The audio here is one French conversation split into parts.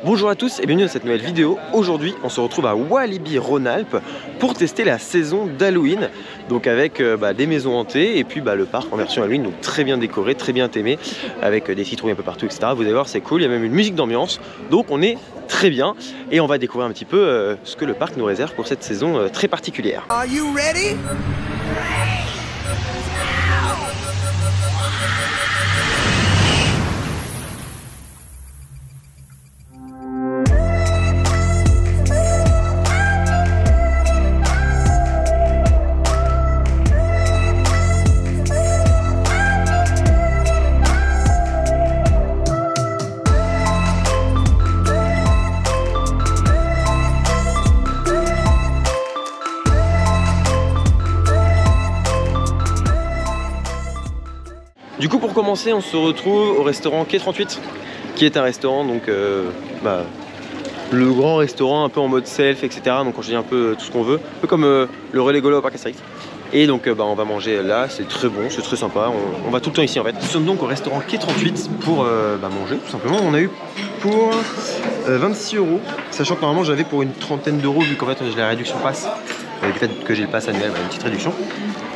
Bonjour à tous et bienvenue dans cette nouvelle vidéo. Aujourd'hui on se retrouve à Walibi Rhône-Alpes pour tester la saison d'Halloween. Donc avec des maisons hantées et puis le parc en version Halloween, donc très bien décoré, très bien aimé, avec des citrouilles un peu partout, etc. Vous allez voir, c'est cool, il y a même une musique d'ambiance, donc on est très bien. Et on va découvrir un petit peu ce que le parc nous réserve pour cette saison très particulière. Are you ready? Du coup, pour commencer, on se retrouve au restaurant Quai 38, qui est un restaurant, donc le grand restaurant un peu en mode self, etc. Donc on choisit un peu tout ce qu'on veut, un peu comme le Relais Gaulois au parc Astérix. Et donc on va manger là, c'est très bon, c'est très sympa, on va tout le temps ici en fait. Nous sommes donc au restaurant Quai 38 pour manger tout simplement. On a eu pour 26 €, sachant que normalement j'avais pour une trentaine d'euros vu qu'en fait j'ai la réduction passe, du fait que j'ai le pass annuel, une petite réduction.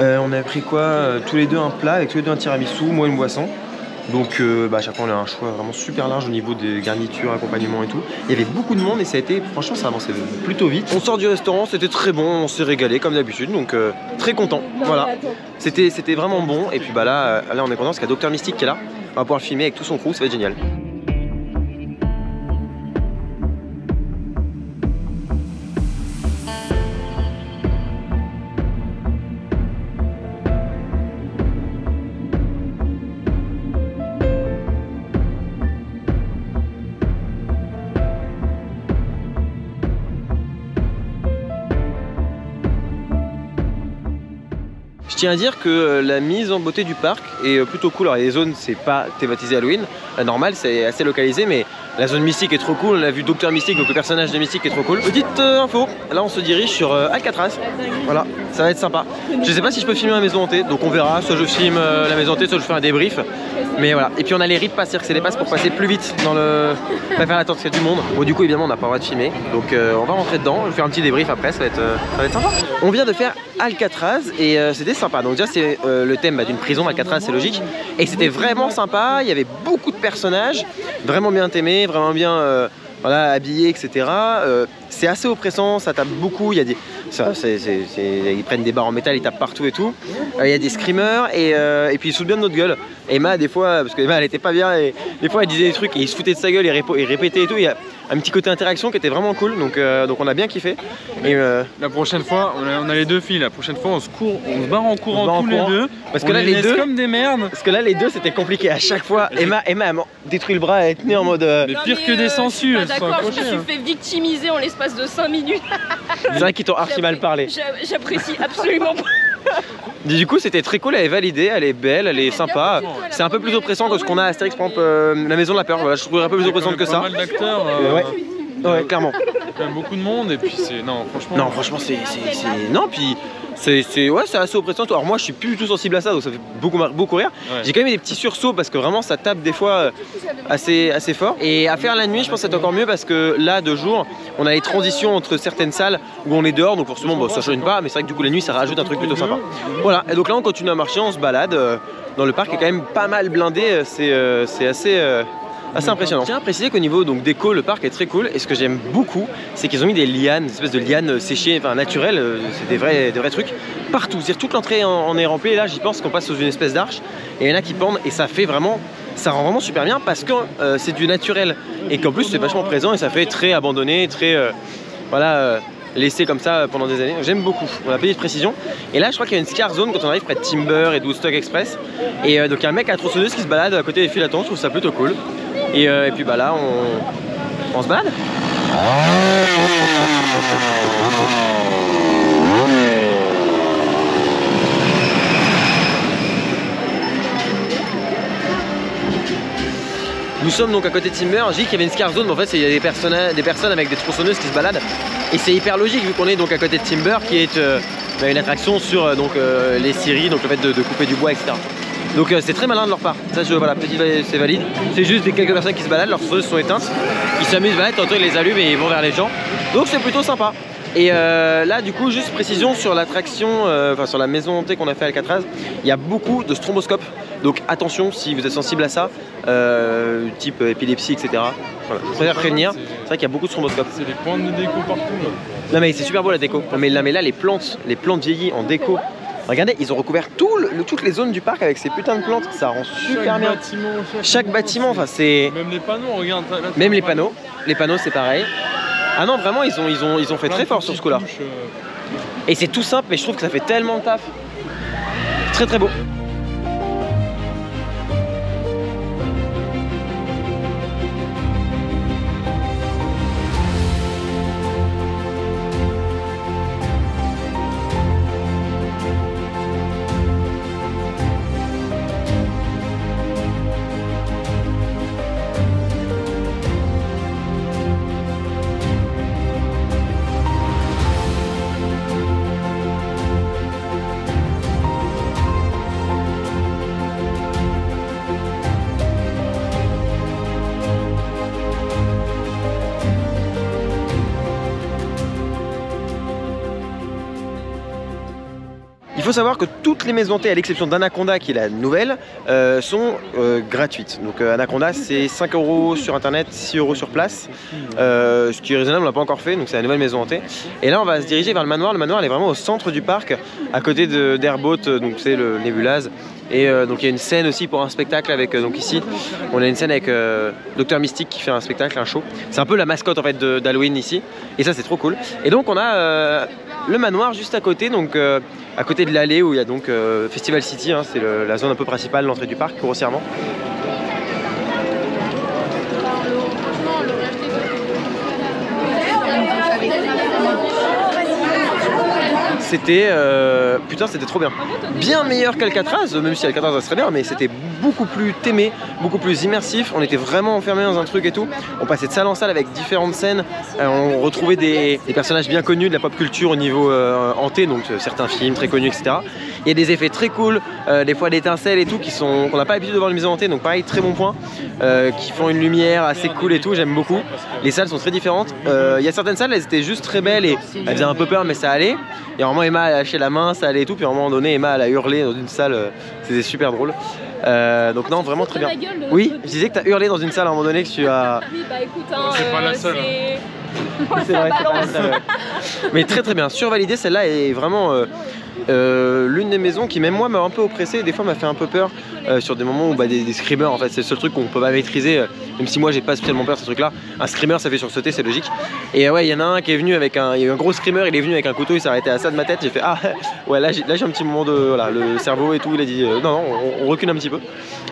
On a pris quoi tous les deux un plat, avec tous les deux un tiramisu, moi une boisson. Donc à chaque fois on a un choix vraiment super large au niveau des garnitures, accompagnement et tout. Il y avait beaucoup de monde et ça a été, franchement ça avançait plutôt vite. On sort du restaurant, c'était très bon, on s'est régalé comme d'habitude, donc très content. Voilà, c'était vraiment bon. Et puis là on est content parce qu'il y a Dr Mystique qui est là. On va pouvoir le filmer avec tout son crew, ça va être génial. Je tiens à dire que la mise en beauté du parc est plutôt cool. Alors les zones, c'est pas thématisé Halloween, la normale c'est assez localisé, mais la zone mystique est trop cool. On a vu Docteur Mystique, donc le personnage de Mystique est trop cool. Petite info, là on se dirige sur Alcatraz. Voilà, ça va être sympa. Je sais pas si je peux filmer la maison hantée, donc on verra. Soit je filme la maison hantée, soit je fais un débrief. Mais voilà, et puis on a les rip pass, c'est-à-dire que c'est les passes pour passer plus vite dans le... pas faire l'attente, parce qu'il y a du monde. Bon du coup évidemment on n'a pas le droit de filmer, donc on va rentrer dedans, je vais faire un petit débrief après, ça va être sympa. On vient de faire Alcatraz et c'était sympa, donc déjà c'est le thème d'une prison, Alcatraz c'est logique. Et c'était vraiment sympa, il y avait beaucoup de personnages, vraiment bien aimés, vraiment bien habillés, etc. C'est assez oppressant, ça tape beaucoup, il y a des... ils prennent des barres en métal, ils tapent partout et tout. Il y a des screamers et puis ils se foutent bien de notre gueule. Emma des fois, parce qu'Emma elle était pas bien et des fois elle disait des trucs et ils se foutaient de sa gueule et répétait et tout. Il y a un petit côté interaction qui était vraiment cool, donc on a bien kiffé. Et la prochaine fois, on a les deux filles, la prochaine fois on se barre en courant tous les deux. Parce que là les deux comme des merdes. Parce que là les deux c'était compliqué à chaque fois. Emma a détruit le bras, elle tenait en mode... Mais pire que des sangsues, elles sont d'accord, accrochées. je me suis fait victimiser en l'espace de 5 minutes. C'est vrai qu'ils t'ont archi mal parlé. J'apprécie absolument pas. Du coup c'était très cool, elle est validée, elle est belle, elle est sympa. C'est un peu plus oppressant que ce qu'on a à Astérix, par exemple la maison de la peur. Voilà, je trouverais un peu plus oppressante que ça. Pas mal d'acteurs. Ouais, clairement. Il y a quand même beaucoup de monde et puis c'est... Non franchement... Non franchement c'est... Non puis... C'est assez oppressant. Alors moi je suis plus du tout sensible à ça, donc ça fait beaucoup rire. Ouais. J'ai quand même des petits sursauts parce que vraiment ça tape des fois assez fort. Et à faire la nuit je pense que c'est encore mieux parce que là de jour on a les transitions entre certaines salles où on est dehors, donc forcément ça change pas, mais c'est vrai que du coup la nuit ça rajoute un truc plutôt sympa. Voilà, et donc là on continue à marcher, on se balade dans le parc, qui est quand même pas mal blindé, c'est assez impressionnant. Je tiens à préciser qu'au niveau donc déco, le parc est très cool et ce que j'aime beaucoup, c'est qu'ils ont mis des lianes, des espèces de lianes séchées, enfin naturelles, c'est des vrais trucs partout. C'est-à-dire toute l'entrée en est remplie. Et là, j'y pense qu'on passe sous une espèce d'arche et il y en a qui pendent et ça rend vraiment super bien parce que c'est du naturel et qu'en plus c'est vachement présent et ça fait très abandonné, très laissé comme ça pendant des années. J'aime beaucoup. On a payé de précision. Et là, je crois qu'il y a une Scar Zone quand on arrive près de Timber et de Woodstock Express. Et donc il y a un mec à la tronçonneuse qui se balade à côté des files d'attente. Je trouve ça plutôt cool. Et puis là, on se balade. Nous sommes donc à côté de Timber. J'ai dit qu'il y avait une Scar Zone, mais en fait il y a des personnes avec des tronçonneuses qui se baladent. Et c'est hyper logique vu qu'on est donc à côté de Timber qui est une attraction sur les scieries, donc le fait de couper du bois, etc. Donc c'est très malin de leur part. Ça, voilà, c'est valide. C'est juste quelques personnes qui se baladent, leurs feux sont éteintes. Ils s'amusent, tantôt ils les allument et ils vont vers les gens. Donc c'est plutôt sympa. Et là du coup juste précision sur l'attraction, enfin sur la maison hantée qu'on a fait à Alcatraz, il y a beaucoup de stromboscopes, donc attention si vous êtes sensible à ça, type épilepsie etc. Voilà, je préfère prévenir, c'est vrai qu'il y a beaucoup de stromboscopes. C'est des points de déco partout là. Non mais c'est super beau la déco, mais là les plantes vieillies en déco, regardez ils ont recouvert toutes les zones du parc avec ces putains de plantes, ça rend super bien. Chaque bâtiment, enfin c'est... Même les panneaux, regarde. Là, même les panneaux c'est pareil. Ah non vraiment ils ont fait très fort sur ce coup là. Et c'est tout simple mais je trouve que ça fait tellement de taf. Très très beau. Il faut savoir que toutes les maisons hantées, à l'exception d'Anaconda qui est la nouvelle, sont gratuites. Donc Anaconda c'est 5 € sur internet, 6 € sur place, ce qui est raisonnable, on l'a pas encore fait, donc c'est la nouvelle maison hantée. Et là on va se diriger vers le manoir. Le manoir il est vraiment au centre du parc, à côté d'Airboat, donc c'est le Nebulaz. Et donc il y a une scène aussi pour un spectacle avec, donc ici on a une scène avec Docteur Mystique qui fait un spectacle, un show. C'est un peu la mascotte en fait d'Halloween ici, et ça c'est trop cool. Et donc on a le manoir juste à côté, donc à côté de l'allée où il y a donc Festival City, hein, c'est la zone un peu principale, l'entrée du parc grossièrement. C'était putain c'était trop bien, bien meilleur qu'Alcatraz, même si Alcatraz ça serait bien, mais c'était beaucoup plus témé, beaucoup plus immersif. On était vraiment enfermés dans un truc et tout, on passait de salle en salle avec différentes scènes, on retrouvait des personnages bien connus de la pop culture au niveau hanté, donc certains films très connus etc. Il y a des effets très cool, des fois d'étincelles et tout qu'on n'a pas l'habitude de voir une maison hantée, donc pareil très bon point, qui font une lumière assez cool et tout, j'aime beaucoup. Les salles sont très différentes, il y a certaines salles elles étaient juste très belles et elles faisaient un peu peur mais ça allait. Et vraiment Emma a lâché la main, ça allait et tout, puis à un moment donné Emma elle a hurlé dans une salle, c'était super drôle. Donc non vraiment très bien. Oui, je disais que tu as hurlé dans une salle à un moment donné que tu as... Oui bah écoute hein, c'est pas la seule. C'est vrai, c'est pas la seule. Mais très très bien, survalidé, celle-là est vraiment l'une des maisons qui même moi m'a un peu oppressé, des fois m'a fait un peu peur sur des moments où des screamers en fait c'est le seul truc qu'on peut pas maîtriser, même si moi j'ai pas spécialement peur de ce truc là. Un screamer ça fait sursauter, c'est logique. Et ouais il y en a un qui est venu avec il y a eu un gros screamer, il est venu avec un couteau, il s'est arrêté à ça de ma tête, j'ai fait ah ouais là j'ai un petit moment de voilà, le cerveau et tout, il a dit non on recule un petit peu.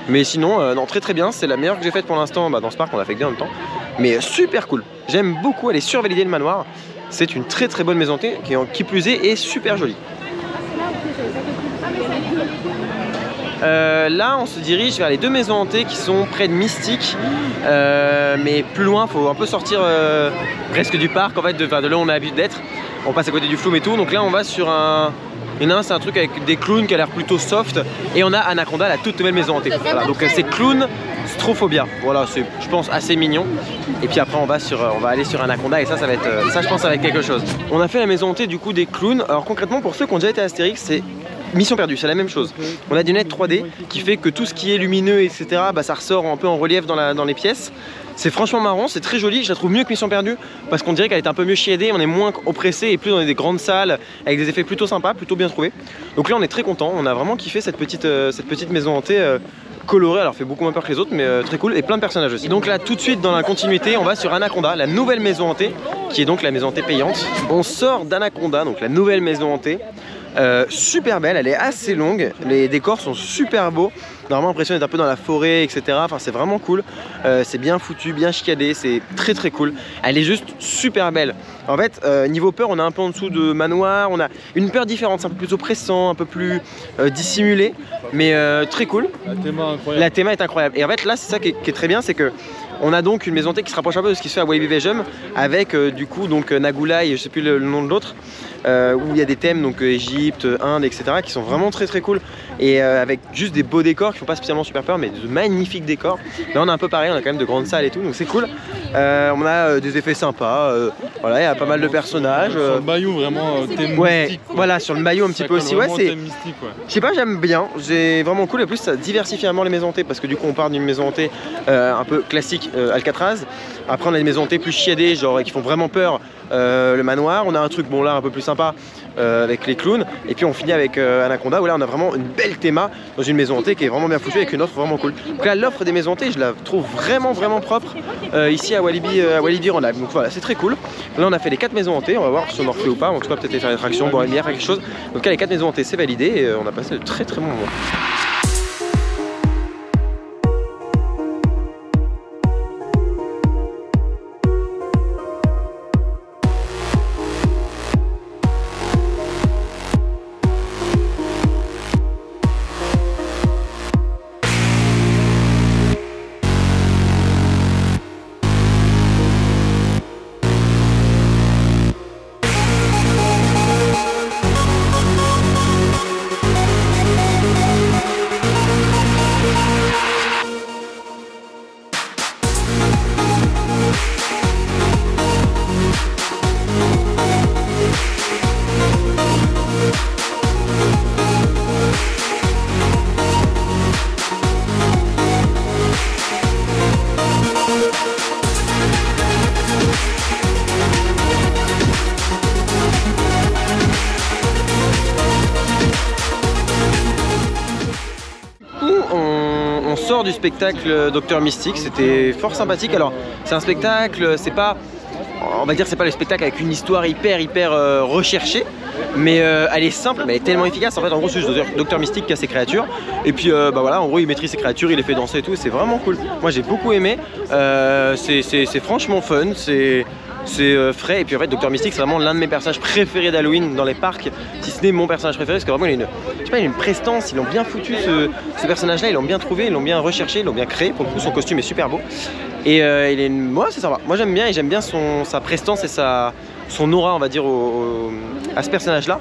Mais sinon non très très bien, c'est la meilleure que j'ai faite pour l'instant dans ce parc, on a fait que bien en même temps. Mais super cool, j'aime beaucoup, elle est survalidée le manoir. C'est une très très bonne maison hantée qui plus est super jolie. Là on se dirige vers les deux maisons hantées qui sont près de Mystique, mais plus loin, faut un peu sortir presque du parc en fait, de là où on a l'habitude d'être. On passe à côté du Flume et tout, donc là on va sur il y en a un c'est un truc avec des clowns qui a l'air plutôt soft, et on a Anaconda, la toute nouvelle maison hantée. Voilà, donc c'est clown Strophobia, voilà c'est je pense assez mignon. Et puis après on va aller sur Anaconda et ça va être, ça je pense ça va être quelque chose. On a fait la maison hantée du coup des clowns. Alors concrètement pour ceux qui ont déjà été à Astérix, c'est Mission perdue, c'est la même chose. On a du net 3D qui fait que tout ce qui est lumineux, etc., ça ressort un peu en relief dans les pièces. C'est franchement marrant, c'est très joli, je la trouve mieux que Mission perdue parce qu'on dirait qu'elle est un peu mieux shadée, on est moins oppressé et plus dans des grandes salles avec des effets plutôt sympas, plutôt bien trouvés. Donc là on est très content, on a vraiment kiffé cette petite maison hantée colorée, alors fait beaucoup moins peur que les autres mais très cool, et plein de personnages aussi. Donc là tout de suite dans la continuité on va sur Anaconda, la nouvelle maison hantée qui est donc la maison hantée payante. On sort d'Anaconda, donc la nouvelle maison hantée. Super belle, elle est assez longue, les décors sont super beaux, normalement l'impression d'être un peu dans la forêt etc, enfin c'est vraiment cool, c'est bien foutu, bien chicadé, c'est très très cool, elle est juste super belle. En fait niveau peur on a un peu en dessous de manoir, on a une peur différente, c'est un peu plus oppressant, un peu plus dissimulé, mais très cool. La théma est incroyable, et en fait là c'est ça qui est très bien, c'est que on a donc une maison hantée qui se rapproche un peu de ce qui se fait à Walibi Belgium avec du coup donc Nagoula et je sais plus le nom de l'autre, où il y a des thèmes donc Égypte, Inde etc qui sont vraiment très très cool. et avec juste des beaux décors qui font pas spécialement super peur, mais de magnifiques décors. Là on a un peu pareil, on a quand même de grandes salles et tout, donc c'est cool. On a des effets sympas, voilà, il y a pas mal de personnages. Sur le maillot vraiment thème ouais, mystique, voilà, sur le maillot un petit peu aussi. Ouais, c'est. Mystique, ouais. Je sais pas, j'aime bien, c'est vraiment cool. Et plus ça diversifie vraiment les maisons hantées parce que du coup on part d'une maison hantée un peu classique Alcatraz. Après on a des maisons hantées plus chiadées, genre qui font vraiment peur, le manoir. On a un truc bon là un peu plus sympa avec les clowns. Et puis on finit avec Anaconda où là on a vraiment une belle théma dans une maison hantée qui est vraiment bien foutue avec une offre vraiment cool. Donc là l'offre des maisons hantées je la trouve vraiment propre ici à Walibi Rhode Island. Donc voilà, c'est très cool. Là on a fait les 4 maisons hantées, on va voir si on en refait ou pas. En tout cas peut-être faire des attractions, boire une bière, quelque chose. Donc là les 4 maisons hantées c'est validé et on a passé de très bons moments. On sort du spectacle Docteur Mystique, c'était fort sympathique. Alors c'est un spectacle, c'est pas, on va dire c'est pas le spectacle avec une histoire hyper recherchée, mais elle est simple mais elle est tellement efficace. En fait en gros c'est juste Docteur Mystique qui a ses créatures et puis bah voilà, en gros il maîtrise ses créatures, il les fait danser et tout, c'est vraiment cool. Moi j'ai beaucoup aimé, c'est franchement fun, c'est frais. Et puis en fait Docteur Mystique c'est vraiment l'un de mes personnages préférés d'Halloween dans les parcs, si ce n'est mon personnage préféré, parce que vraiment il a une prestance, ils l'ont bien foutu ce personnage là, ils l'ont bien trouvé, ils l'ont bien recherché, ils l'ont bien créé. Pour le coup son costume est super beau et moi c'est sympa, moi j'aime bien, et j'aime bien sa prestance et son aura on va dire à ce personnage là.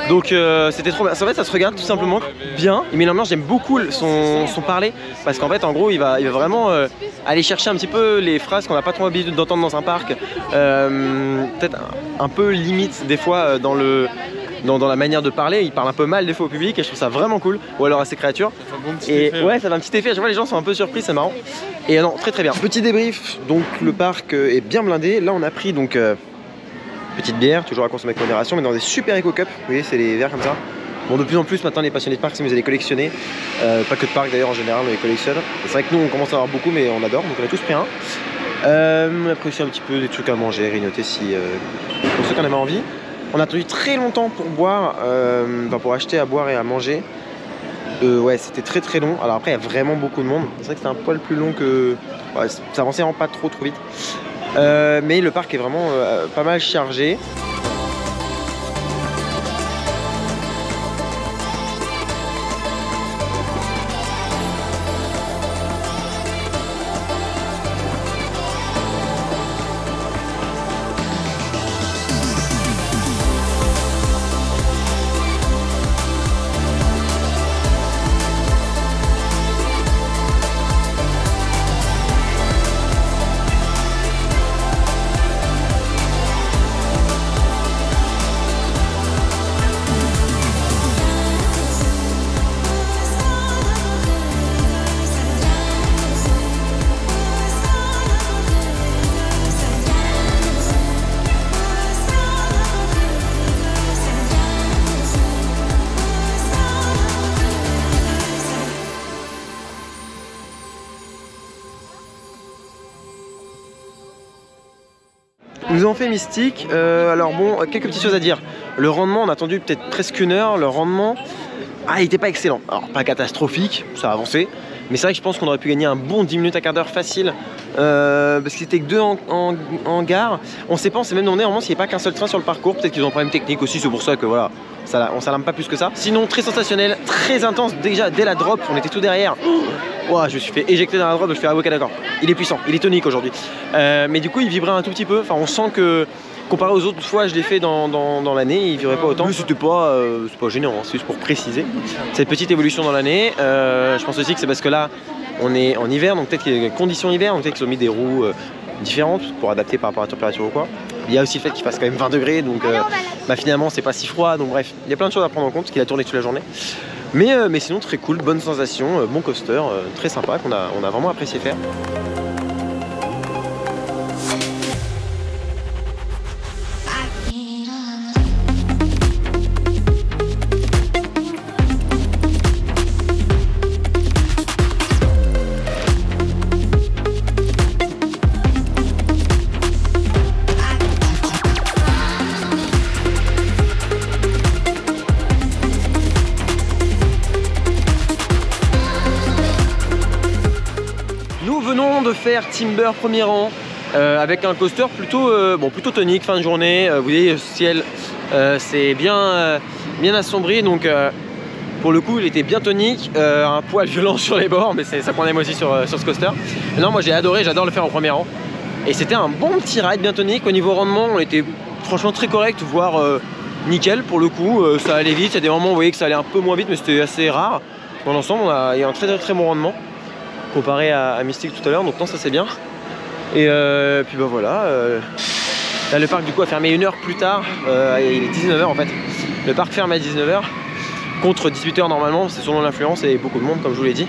Donc c'était trop bien. En fait ça se regarde tout simplement bien, il met l'ambiance. J'aime beaucoup son parler parce qu'en fait en gros il va vraiment aller chercher un petit peu les phrases qu'on n'a pas trop l'habitude d'entendre dans un parc, peut-être un peu limite des fois dans la manière de parler. Il parle un peu mal des fois au public et je trouve ça vraiment cool, ou alors à ses créatures. Ça fait un bon petit et effet, ouais ça fait un petit effet, je vois les gens sont un peu surpris, c'est marrant. Et non, très bien. Petit débrief, donc le parc est bien blindé. Là on a pris donc petite bière, toujours à consommer avec modération, mais dans des super éco cups. Vous voyez, c'est les verres comme ça. Bon, de plus en plus maintenant les passionnés de parc s'amusent à les collectionner, pas que de parc d'ailleurs, en général on les collectionne. C'est vrai que nous on commence à avoir beaucoup mais on adore, donc on a tous pris un. On a pris aussi un petit peu des trucs à manger, grignoter si pour ceux qui en avaient envie. On a attendu très longtemps pour boire, pour acheter à boire et à manger. Ouais, c'était très long. Alors après il y a vraiment beaucoup de monde, c'est vrai que c'était un poil plus long que... Ouais, ça avançait vraiment pas trop vite. Mais le parc est vraiment pas mal chargé. Nous avons fait Mystique, alors bon, quelques petites choses à dire. Le rendement, on a attendu peut-être presque une heure, le rendement, il n'était pas excellent. Alors pas catastrophique, ça a avancé, mais c'est vrai que je pense qu'on aurait pu gagner un bon 10 minutes à quart d'heure facile, parce qu'il était que 2 en gare. On sait pas, on s'est même demandé normalement s'il n'y avait pas qu'un seul train sur le parcours, peut-être qu'ils ont un problème technique aussi, c'est pour ça que voilà, on s'alarme pas plus que ça. Sinon très sensationnel, très intense, déjà dès la drop, on était tout derrière. Wow, je me suis fait éjecter dans la drop, je fais ah ok d'accord, il est puissant, il est tonique aujourd'hui. Mais du coup il vibrait un tout petit peu, enfin on sent que Comparé aux autres fois, je l'ai fait dans l'année, il durait pas autant. Mais c'était pas, c'est pas gênant, hein, c'est juste pour préciser. Cette petite évolution dans l'année, je pense aussi que c'est parce que là, on est en hiver, donc peut-être qu'il y a des conditions hiver, donc peut-être qu'ils ont mis des roues différentes pour adapter par rapport à la température ou quoi. Il y a aussi le fait qu'il fasse quand même 20 degrés, donc finalement c'est pas si froid, donc bref, il y a plein de choses à prendre en compte parce qu'il a tourné toute la journée. Mais sinon très cool, bonne sensation, bon coaster, très sympa qu'on a vraiment apprécié faire. De faire Timber premier rang avec un coaster plutôt tonique, fin de journée. Vous voyez, le ciel c'est bien assombri, donc pour le coup il était bien tonique, un poil violent sur les bords, mais c'est ça qu'on aime aussi sur ce coaster. Mais non, moi j'ai adoré, j'adore le faire en premier rang et c'était un bon petit ride bien tonique. Au niveau rendement on était franchement très correct, voire nickel pour le coup. Ça allait vite, il y a des moments où vous voyez que ça allait un peu moins vite, mais c'était assez rare. Dans l'ensemble il y a un très bon rendement comparé à Mystique tout à l'heure, donc non, ça c'est bien. Et puis bah voilà, là le parc du coup a fermé 1 heure plus tard, il est 19 h en fait. Le parc ferme à 19 h contre 18 h normalement, c'est selon l'influence et beaucoup de monde comme je vous l'ai dit.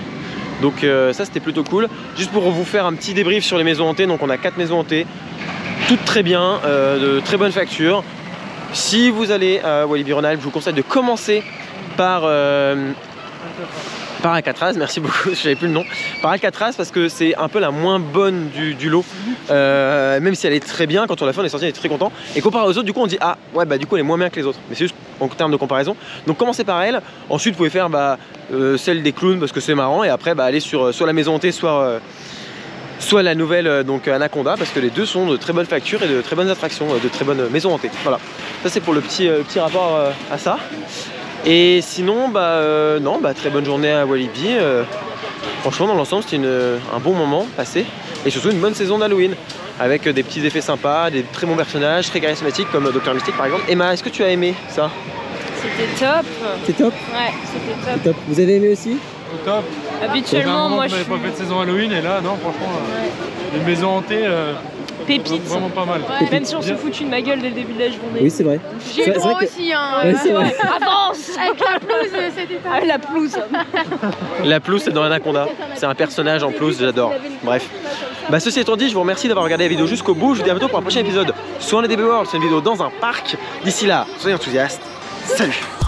Donc ça c'était plutôt cool. Juste pour vous faire un petit débrief sur les maisons hantées, donc on a 4 maisons hantées, toutes très bien, de très bonne facture. Si vous allez à Walibi Rhône-Alpes, je vous conseille de commencer par Alcatraz, merci beaucoup, je savais plus le nom. Par Alcatraz parce que c'est un peu la moins bonne du lot, même si elle est très bien. Quand on l'a fait, on est sorti, on est très content. Et comparé aux autres, du coup on dit ah ouais bah du coup elle est moins bien que les autres. Mais c'est juste en termes de comparaison. Donc commencez par elle. Ensuite vous pouvez faire celle des clowns parce que c'est marrant. Et après aller sur soit la maison hantée, soit la nouvelle donc Anaconda, parce que les deux sont de très bonne facture et de très bonnes attractions, de très bonnes maisons hantées. Voilà. Ça c'est pour le petit rapport à ça. Et sinon, très bonne journée à Walibi. Franchement, dans l'ensemble, c'était un bon moment passé. Et surtout, une bonne saison d'Halloween. Avec des petits effets sympas, des très bons personnages, très charismatiques, comme Dr Mystique par exemple. Emma, est-ce que tu as aimé ça? C'était top. C'est top? Ouais, c'était top. Vous avez aimé aussi? Top. Habituellement, moi je n'avais pas fait de saison Halloween et là, non, franchement, les maisons hantées. Pépite. Vraiment pas mal. Ouais. Même si on se foutu de ma gueule dès le début de la journée. Oui, c'est vrai. J'ai eu droit aussi, hein. Ouais, c'est vrai. Avance. Avec la pelouse, c'était pas. Ah, la pelouse. La pelouse, c'est dans Anaconda. C'est un personnage en pelouse, j'adore. Bref. Ceci étant dit, je vous remercie d'avoir regardé la vidéo jusqu'au bout. Je vous dis à bientôt pour un prochain épisode sur les DB World. C'est une vidéo dans un parc. D'ici là, soyez enthousiastes. Salut!